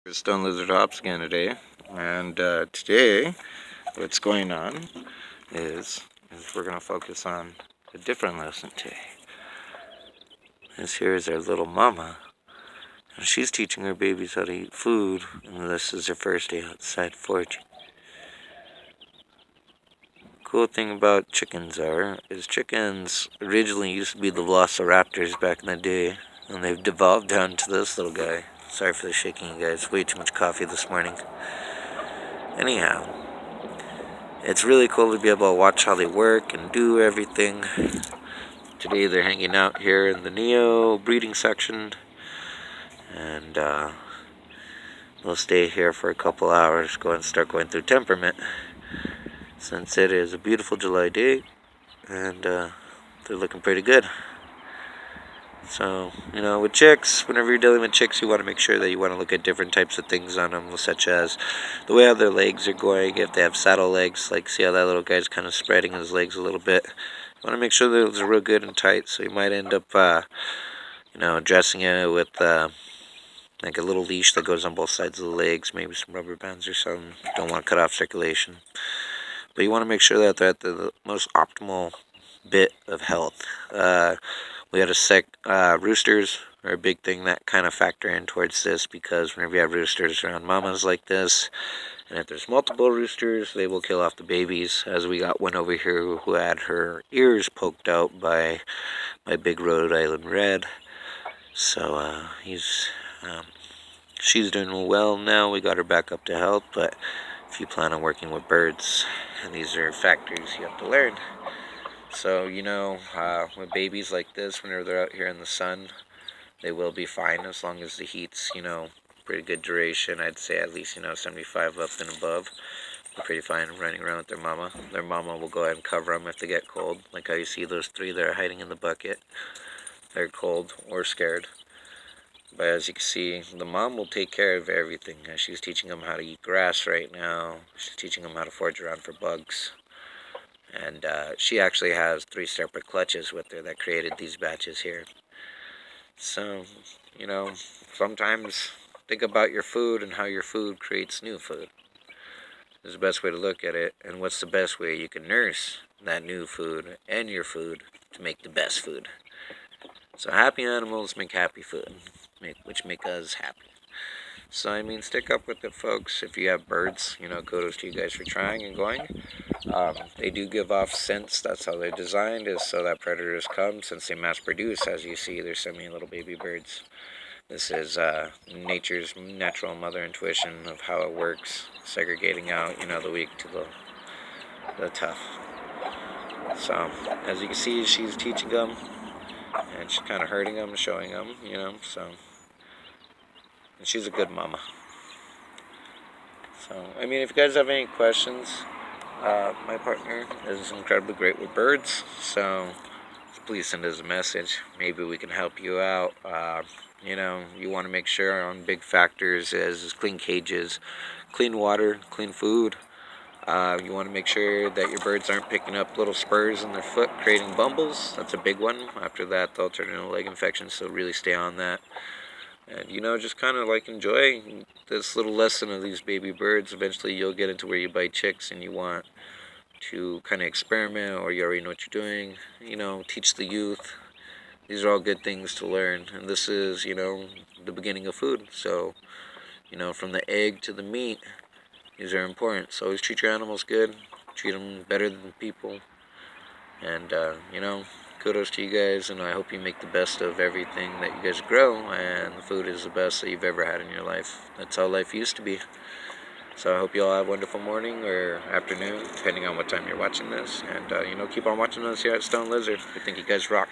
Stone Lizard Hops again today, and today what's going on is we're going to focus on a different lesson today. This here is our little mama, and she's teaching her babies how to eat food, and this is her first day outside foraging. Cool thing about chickens is chickens originally used to be the velociraptors back in the day, and they've devolved down to this little guy. Sorry for the shaking, guys. Way too much coffee this morning. Anyhow, it's really cool to be able to watch how they work and do everything. Today they're hanging out here in the Neo breeding section, and they'll stay here for a couple hours, start going through temperament, since it is a beautiful July day, and they're looking pretty good. So, with chicks, whenever you're dealing with chicks, you want to make sure that you want to look at different types of things on them, such as the way how their legs are going. If they have saddle legs, like see how that little guy's kind of spreading his legs a little bit. You want to make sure that those are real good and tight, so you might end up, dressing it with like a little leash that goes on both sides of the legs, maybe some rubber bands or something. Don't want to cut off circulation. But you want to make sure that they're at the most optimal bit of health. We had roosters are a big thing that kind of factor in towards this, because whenever you have roosters around mamas like this, and if there's multiple roosters, they will kill off the babies, as we got one over here who had her ears poked out by my big Rhode Island Red. So she's doing well now. We got her back up to health, but if you plan on working with birds, and these are factors you have to learn. So, with babies like this, whenever they're out here in the sun, they will be fine as long as the heat's, pretty good duration. I'd say at least, 75 up and above. They're pretty fine running around with their mama. Their mama will go ahead and cover them if they get cold. Like how you see those three that are hiding in the bucket. They're cold or scared. But as you can see, the mom will take care of everything. She's teaching them how to eat grass right now. She's teaching them how to forage around for bugs. And she actually has 3 separate clutches with her that created these batches here. So, sometimes think about your food and how your food creates new food. Is the best way to look at it. And what's the best way you can nurse that new food and your food to make the best food. So happy animals make happy food, which make us happy. So, stick up with it, folks. If you have birds, kudos to you guys for trying and going. They do give off scents. That's how they're designed, is so that predators come. Since they mass produce, as you see, there's so many little baby birds. This is nature's natural mother intuition of how it works, segregating out, the weak to the tough. So, as you can see, she's teaching them, and she's kind of hurting them, showing them, so. And she's a good mama. So, if you guys have any questions, my partner is incredibly great with birds, so please send us a message. Maybe we can help you out. You want to make sure on big factors is clean cages, clean water, clean food. You want to make sure that your birds aren't picking up little spurs in their foot, creating bumbles. That's a big one. After that, they'll turn into leg infections, so really stay on that. And, just kind of enjoy this little lesson of these baby birds. Eventually you'll get into where you buy chicks and you want to kind of experiment, or you already know what you're doing, teach the youth. These are all good things to learn. And this is, the beginning of food. So, from the egg to the meat, these are important. So always treat your animals good. Treat them better than people. And, kudos to you guys, and I hope you make the best of everything that you guys grow, and the food is the best that you've ever had in your life. That's how life used to be. So I hope you all have a wonderful morning or afternoon, depending on what time you're watching this. And, keep on watching us here at Stone Lizard. We think you guys rock.